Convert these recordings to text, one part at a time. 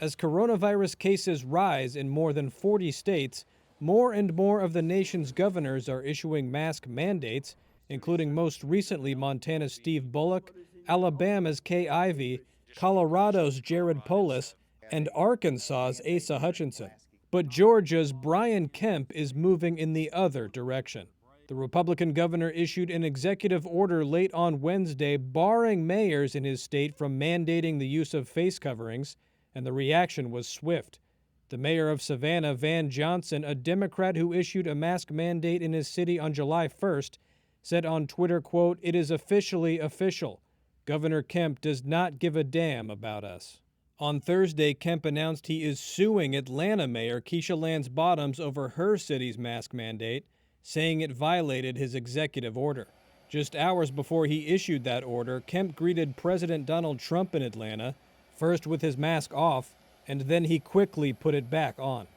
As coronavirus cases rise in more than 40 states, more and more of the nation's governors are issuing mask mandates, including most recently Montana's Steve Bullock, Alabama's Kay Ivey, Colorado's Jared Polis, and Arkansas's Asa Hutchinson. But Georgia's Brian Kemp is moving in the other direction. The Republican governor issued an executive order late on Wednesday barring mayors in his state from mandating the use of face coverings, and the reaction was swift. The mayor of Savannah, Van Johnson, a Democrat who issued a mask mandate in his city on July 1st, said on Twitter, quote, "It is officially official. Governor Kemp does not give a damn about us." On Thursday, Kemp announced he is suing Atlanta Mayor Keisha Lance Bottoms over her city's mask mandate, saying it violated his executive order. Just hours before he issued that order, Kemp greeted President Donald Trump in Atlanta, first with his mask off, and then he quickly put it back on.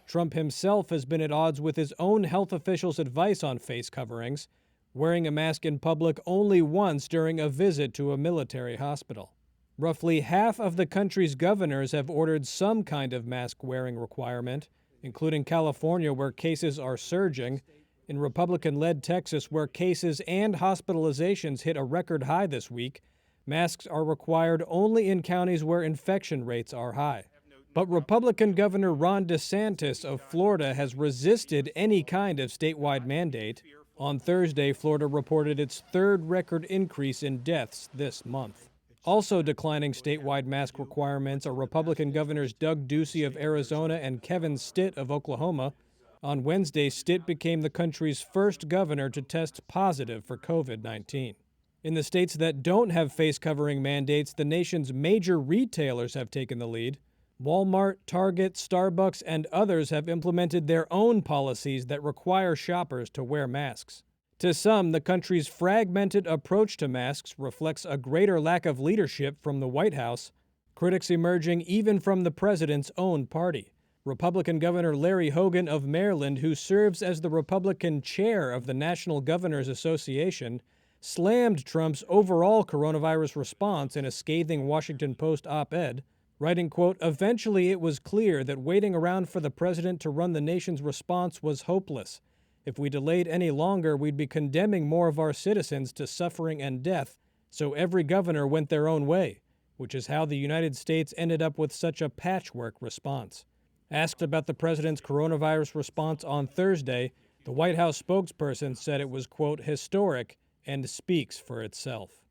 Trump himself has been at odds with his own health officials' advice on face coverings, wearing a mask in public only once during a visit to a military hospital. Roughly half of the country's governors have ordered some kind of mask-wearing requirement, including California, where cases are surging. In Republican-led Texas, where cases and hospitalizations hit a record high this week, masks are required only in counties where infection rates are high. But Republican Governor Ron DeSantis of Florida has resisted any kind of statewide mandate. On Thursday, Florida reported its third record increase in deaths this month. Also declining statewide mask requirements are Republican Governors Doug Ducey of Arizona and Kevin Stitt of Oklahoma. On Wednesday, Stitt became the country's first governor to test positive for COVID-19. In the states that don't have face covering mandates, the nation's major retailers have taken the lead. Walmart, Target, Starbucks, and others have implemented their own policies that require shoppers to wear masks. To some, the country's fragmented approach to masks reflects a greater lack of leadership from the White House, critics emerging even from the president's own party. Republican Governor Larry Hogan of Maryland, who serves as the Republican chair of the National Governors Association, slammed Trump's overall coronavirus response in a scathing Washington Post op-ed, writing, quote, "Eventually it was clear that waiting around for the president to run the nation's response was hopeless. If we delayed any longer, we'd be condemning more of our citizens to suffering and death, so every governor went their own way, which is how the United States ended up with such a patchwork response." Asked about the president's coronavirus response on Thursday, the White House spokesperson said it was, quote, "historic and speaks for itself."